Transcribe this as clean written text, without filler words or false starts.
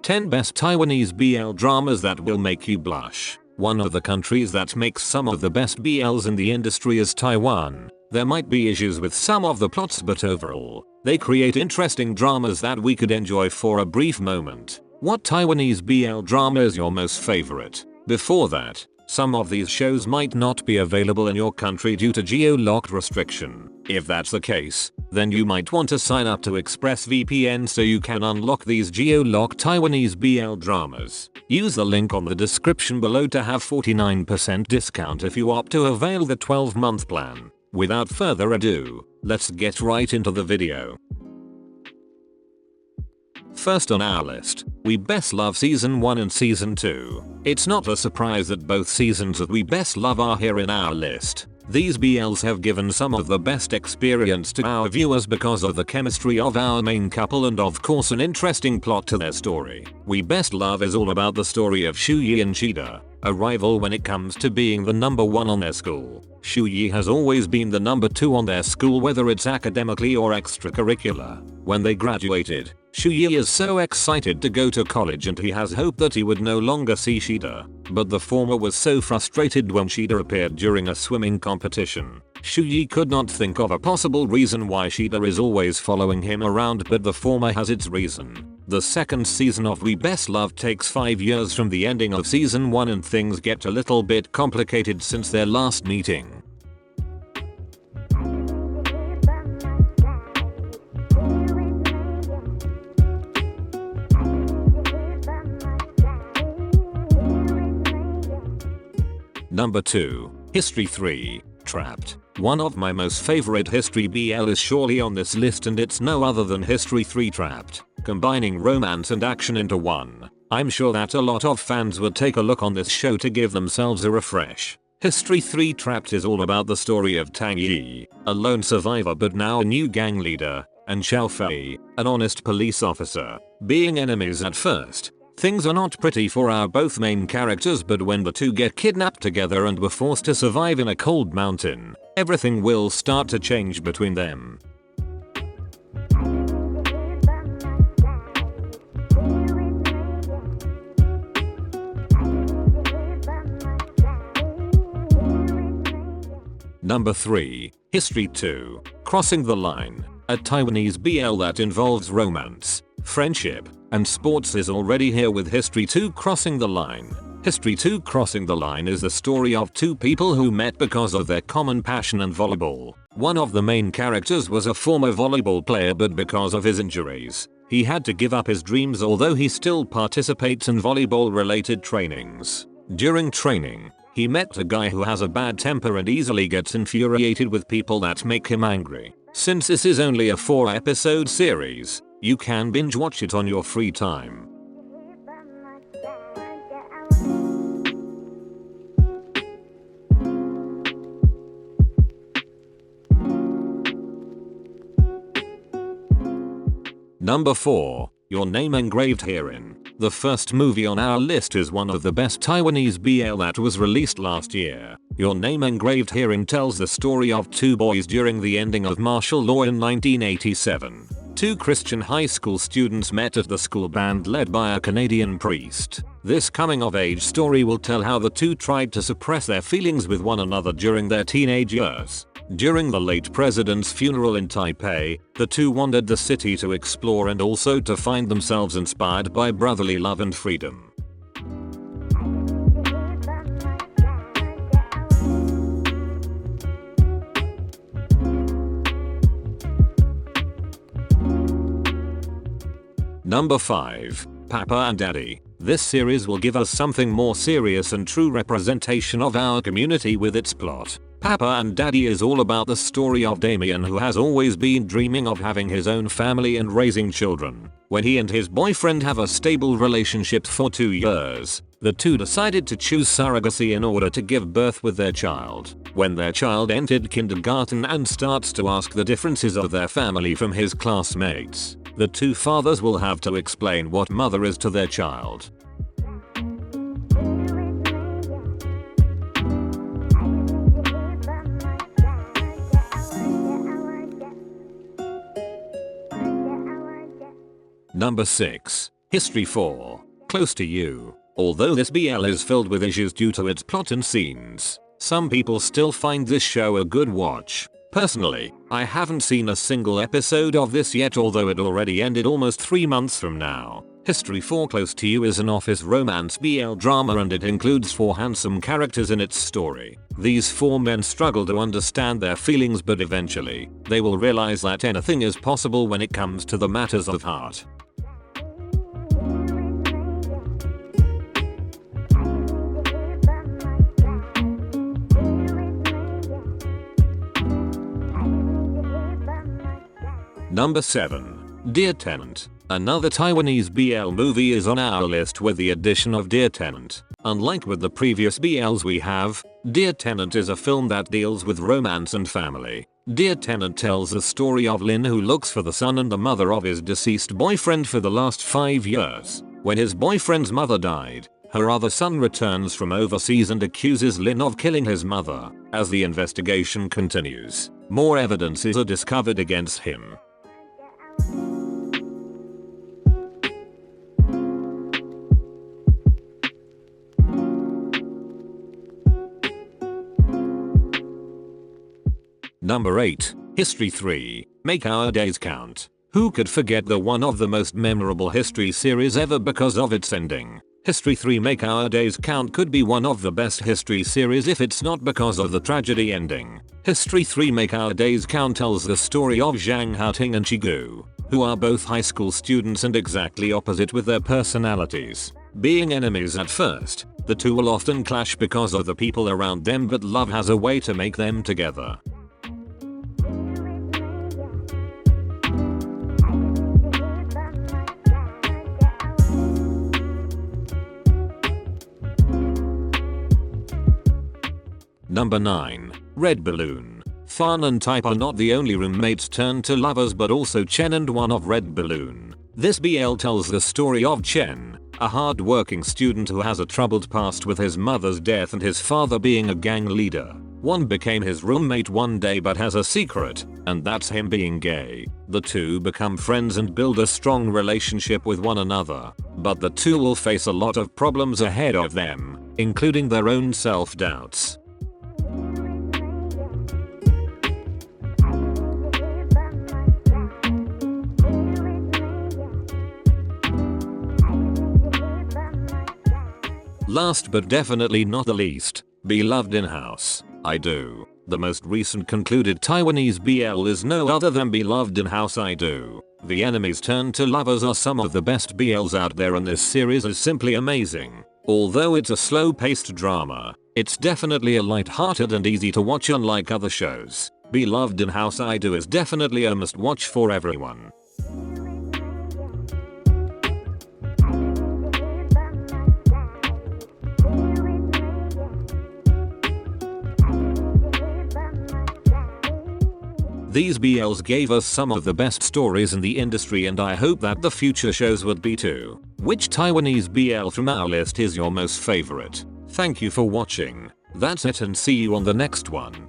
10 Best Taiwanese BL Dramas That Will Make You Blush. One of the countries that makes some of the best BLs in the industry is Taiwan. There might be issues with some of the plots, but overall, they create interesting dramas that we could enjoy for a brief moment. What Taiwanese BL drama is your most favorite? Before that, some of these shows might not be available in your country due to geo-locked restriction. If that's the case, then you might want to sign up to ExpressVPN so you can unlock these geo-locked Taiwanese BL dramas. Use the link on the description below to have 49% discount if you opt to avail the 12-month plan. Without further ado, let's get right into the video. First on our list, We Best Love Season 1 and Season 2. It's not a surprise that both seasons of We Best Love are here in our list. These BLs have given some of the best experience to our viewers because of the chemistry of our main couple and of course an interesting plot to their story. We Best Love is all about the story of Shuyi and Shida, a rival when it comes to being the number one on their school. Shuyi has always been the number two on their school, whether it's academically or extracurricular. When they graduated, Shuyi is so excited to go to college and he has hoped that he would no longer see Shida. But the former was so frustrated when Shida appeared during a swimming competition. Shuyi could not think of a possible reason why Shida is always following him around, but the former has its reason. The second season of We Best Love takes 5 years from the ending of season 1 and things get a little bit complicated since their last meeting. Number 2. History 3. Trapped. One of my most favorite history BL is surely on this list, and it's no other than History 3 Trapped. Combining romance and action into one. I'm sure that a lot of fans would take a look on this show to give themselves a refresh. History 3 Trapped is all about the story of Tang Yi, a lone survivor but now a new gang leader, and Xiao Fei, an honest police officer. Being enemies at first, things are not pretty for our both main characters, but when the two get kidnapped together and were forced to survive in a cold mountain, everything will start to change between them. Number 3. History 2. Crossing the Line. A Taiwanese BL that involves romance, friendship, and sports is already here with History 2 Crossing the Line. History 2 Crossing the Line is the story of two people who met because of their common passion in volleyball. One of the main characters was a former volleyball player, but because of his injuries, he had to give up his dreams, although he still participates in volleyball related trainings. During training, he met a guy who has a bad temper and easily gets infuriated with people that make him angry. Since this is only a 4-episode series, you can binge watch it on your free time. Number 4. Your Name Engraved. Herein. The first movie on our list is one of the best Taiwanese BL that was released last year. Your Name Engraved. Herein tells the story of two boys during the ending of martial law in 1987. Two Christian high school students met at the school band led by a Canadian priest. This coming-of-age story will tell how the two tried to suppress their feelings with one another during their teenage years. During the late president's funeral in Taipei, the two wandered the city to explore and also to find themselves inspired by brotherly love and freedom. Number 5. Papa and Daddy. This series will give us something more serious and true representation of our community with its plot. Papa and Daddy is all about the story of Damien, who has always been dreaming of having his own family and raising children. When he and his boyfriend have a stable relationship for 2 years, the two decided to choose surrogacy in order to give birth with their child. When their child entered kindergarten and starts to ask the differences of their family from his classmates, the two fathers will have to explain what mother is to their child. Number 6. History 4. Close to You. Although this BL is filled with issues due to its plot and scenes, some people still find this show a good watch. Personally, I haven't seen a single episode of this yet, although it already ended almost 3 months from now. History 4 Close to You is an office romance BL drama, and it includes 4 handsome characters in its story. These 4 men struggle to understand their feelings, but eventually, they will realize that anything is possible when it comes to the matters of heart. Number 7. Dear Tenant. Another Taiwanese BL movie is on our list with the addition of Dear Tenant. Unlike with the previous BLs we have, Dear Tenant is a film that deals with romance and family. Dear Tenant tells the story of Lin, who looks for the son and the mother of his deceased boyfriend for the last 5 years. When his boyfriend's mother died, her other son returns from overseas and accuses Lin of killing his mother. As the investigation continues, more evidences are discovered against him. Number 8. History 3. Make Our Days Count. Who could forget the one of the most memorable history series ever because of its ending? History 3 Make Our Days Count could be one of the best history series if it's not because of the tragedy ending. History 3 Make Our Days Count tells the story of Zhang Haoting and Chigu, who are both high school students and exactly opposite with their personalities. Being enemies at first, the two will often clash because of the people around them, but love has a way to make them together. Number 9. Red Balloon. Fan and Type are not the only roommates turned to lovers, but also Chen and one of Red Balloon. This BL tells the story of Chen, a hard-working student who has a troubled past with his mother's death and his father being a gang leader. One became his roommate one day but has a secret, and that's him being gay. The two become friends and build a strong relationship with one another, but the two will face a lot of problems ahead of them, including their own self-doubts. Last but definitely not the least, Loved Inhouse. I Do. The most recent concluded Taiwanese BL is no other than Loved Inhouse I Do. The enemies turned to lovers are some of the best BLs out there, and this series is simply amazing. Although it's a slow-paced drama, it's definitely a light-hearted and easy to watch, unlike other shows. Loved Inhouse I Do is definitely a must-watch for everyone. These BLs gave us some of the best stories in the industry, and I hope that the future shows would be too. Which Taiwanese BL from our list is your most favorite? Thank you for watching. That's it, and see you on the next one.